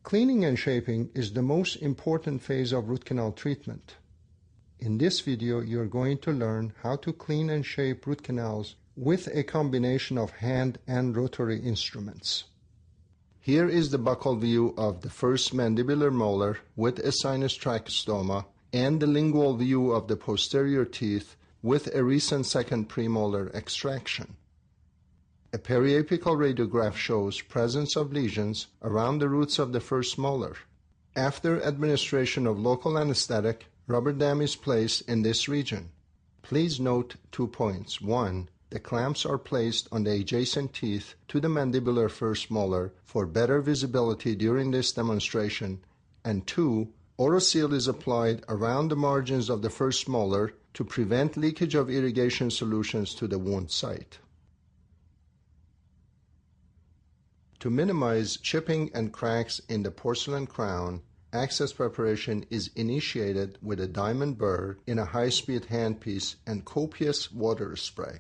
Cleaning and shaping is the most important phase of root canal treatment. In this video, you're going to learn how to clean and shape root canals with a combination of hand and rotary instruments. Here is the buccal view of the first mandibular molar with a sinus tracheostoma and the lingual view of the posterior teeth with a recent second premolar extraction. A periapical radiograph shows presence of lesions around the roots of the first molar. After administration of local anesthetic, rubber dam is placed in this region. Please note 2 points. 1. The clamps are placed on the adjacent teeth to the mandibular first molar for better visibility during this demonstration. And 2. Oroseal is applied around the margins of the first molar to prevent leakage of irrigation solutions to the wound site. To minimize chipping and cracks in the porcelain crown, access preparation is initiated with a diamond burr in a high-speed handpiece and copious water spray.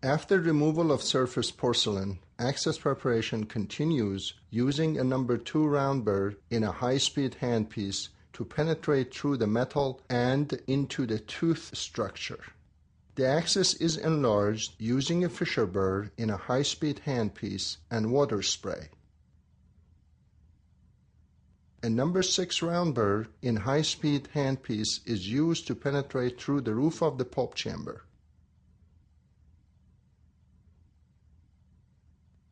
After removal of surface porcelain, access preparation continues using a number 2 round burr in a high-speed handpiece to penetrate through the metal and into the tooth structure. The axis is enlarged using a Fisher burr in a high-speed handpiece and water spray. A number 6 round burr in high-speed handpiece is used to penetrate through the roof of the pulp chamber.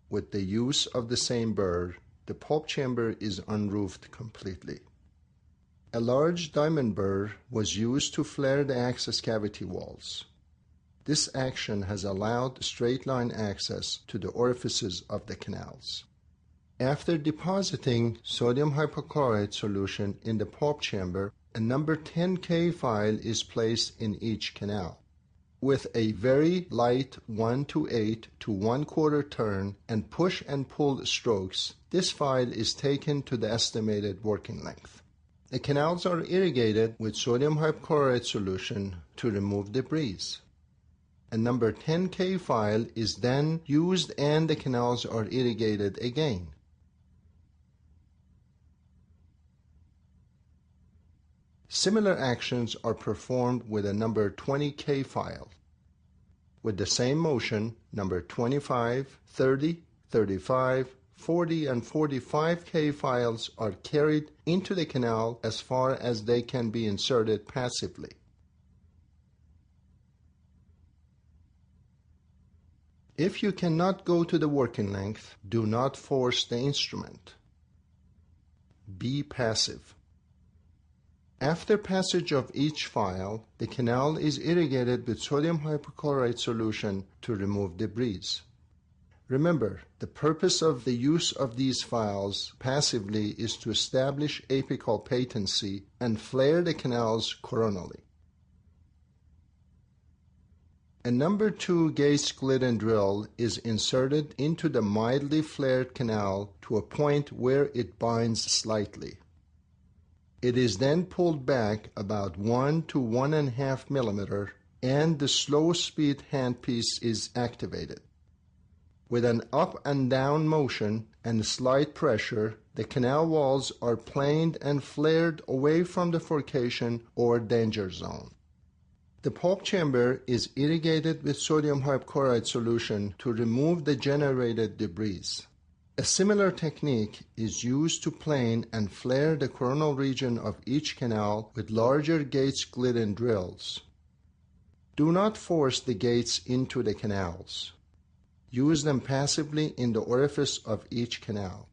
With the use of the same burr, the pulp chamber is unroofed completely. A large diamond burr was used to flare the access cavity walls. This action has allowed straight line access to the orifices of the canals. After depositing sodium hypochlorite solution in the pulp chamber, a number 10K file is placed in each canal. With a very light 1 to 8 to 1/4 turn and push and pull strokes, this file is taken to the estimated working length. The canals are irrigated with sodium hypochlorite solution to remove debris. A number 10K file is then used and the canals are irrigated again. Similar actions are performed with a number 20K file. With the same motion, number 25, 30, 35, 40 and 45K files are carried into the canal as far as they can be inserted passively. If you cannot go to the working length, do not force the instrument. Be passive. After passage of each file, the canal is irrigated with sodium hypochlorite solution to remove debris. Remember, the purpose of the use of these files passively is to establish apical patency and flare the canals coronally. A number 2 Gates Glidden drill is inserted into the mildly flared canal to a point where it binds slightly. It is then pulled back about 1 to 1.5 millimeter and the slow speed handpiece is activated. With an up and down motion and slight pressure, the canal walls are planed and flared away from the furcation or danger zone. The pulp chamber is irrigated with sodium hypochlorite solution to remove the generated debris. A similar technique is used to plane and flare the coronal region of each canal with larger Gates Glidden drills. Do not force the gates into the canals. Use them passively in the orifice of each canal.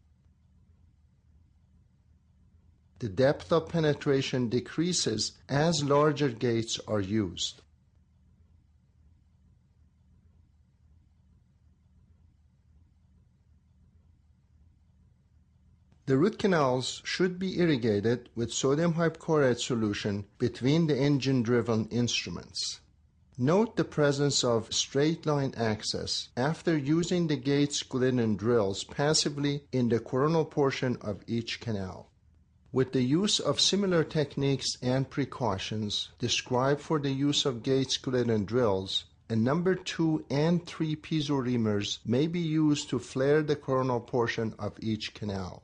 The depth of penetration decreases as larger gates are used. The root canals should be irrigated with sodium hypochlorite solution between the engine-driven instruments. Note the presence of straight line access after using the Gates Glidden drills passively in the coronal portion of each canal. With the use of similar techniques and precautions described for the use of Gates Glidden drills, a number 2 and 3 piezo reamers may be used to flare the coronal portion of each canal.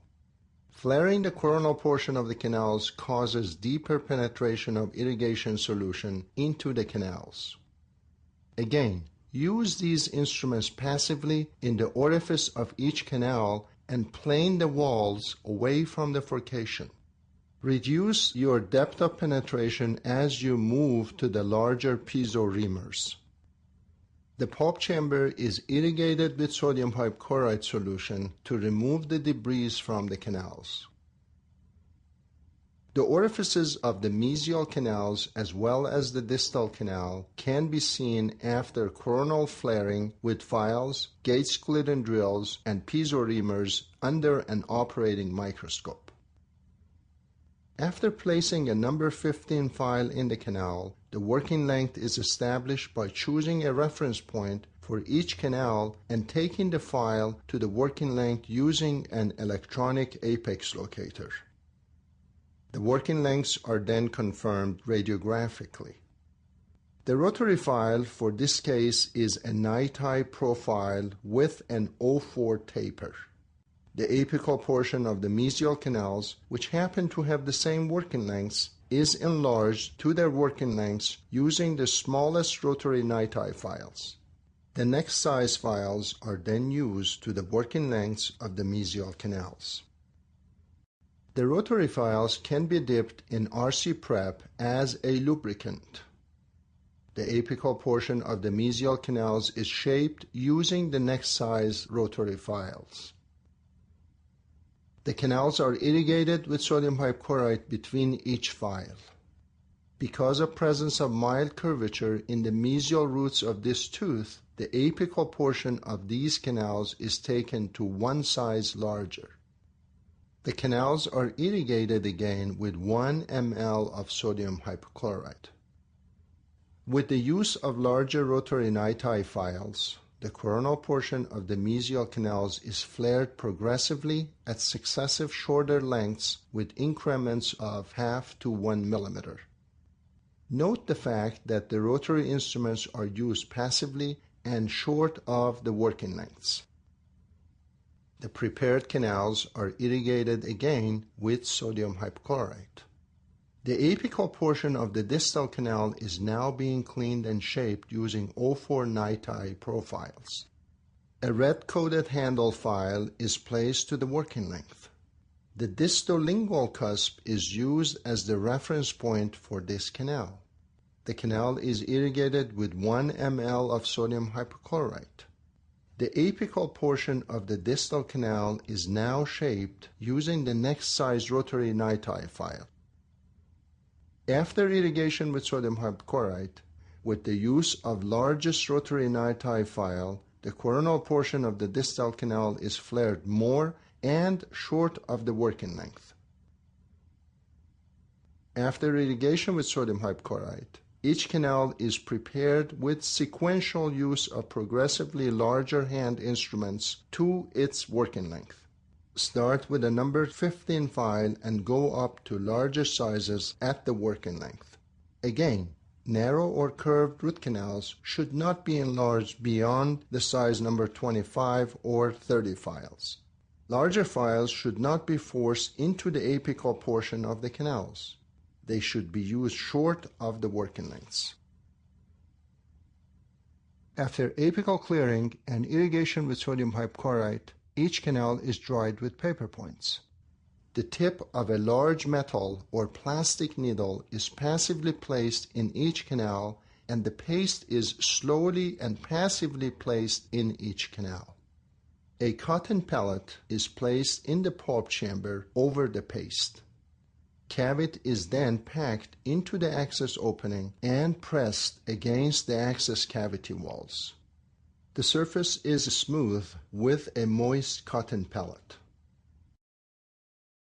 Flaring the coronal portion of the canals causes deeper penetration of irrigation solution into the canals. Again, use these instruments passively in the orifice of each canal and plane the walls away from the furcation. Reduce your depth of penetration as you move to the larger piezo reamers. The pulp chamber is irrigated with sodium hypochlorite solution to remove the debris from the canals. The orifices of the mesial canals as well as the distal canal can be seen after coronal flaring with files, gauge sklit and drills, and piezo reamers under an operating microscope. After placing a number 15 file in the canal, the working length is established by choosing a reference point for each canal and taking the file to the working length using an electronic apex locator. The working lengths are then confirmed radiographically. The rotary file for this case is a NiTi profile with an 04 taper. The apical portion of the mesial canals, which happen to have the same working lengths, is enlarged to their working lengths using the smallest rotary NiTi files. The next size files are then used to the working lengths of the mesial canals. The rotary files can be dipped in RC prep as a lubricant. The apical portion of the mesial canals is shaped using the next size rotary files. The canals are irrigated with sodium hypochlorite between each file. Because of presence of mild curvature in the mesial roots of this tooth, the apical portion of these canals is taken to one size larger. The canals are irrigated again with 1 ml of sodium hypochlorite. With the use of larger rotary NiTi files, the coronal portion of the mesial canals is flared progressively at successive shorter lengths with increments of half to 1 millimeter. Note the fact that the rotary instruments are used passively and short of the working lengths. The prepared canals are irrigated again with sodium hypochlorite. The apical portion of the distal canal is now being cleaned and shaped using 04 NiTi profiles. A red-coated handle file is placed to the working length. The distolingual cusp is used as the reference point for this canal. The canal is irrigated with 1 ml of sodium hypochlorite. The apical portion of the distal canal is now shaped using the next size rotary NiTi file. After irrigation with sodium hypochlorite, with the use of largest rotary NiTi file, the coronal portion of the distal canal is flared more and short of the working length. After irrigation with sodium hypochlorite, each canal is prepared with sequential use of progressively larger hand instruments to its working length. Start with a number 15 file and go up to larger sizes at the working length. Again, narrow or curved root canals should not be enlarged beyond the size number 25 or 30 files. Larger files should not be forced into the apical portion of the canals. They should be used short of the working lengths. After apical clearing and irrigation with sodium hypochlorite, each canal is dried with paper points. The tip of a large metal or plastic needle is passively placed in each canal, and the paste is slowly and passively placed in each canal. A cotton pellet is placed in the pulp chamber over the paste. Cavity is then packed into the access opening and pressed against the access cavity walls. The surface is smooth with a moist cotton pellet.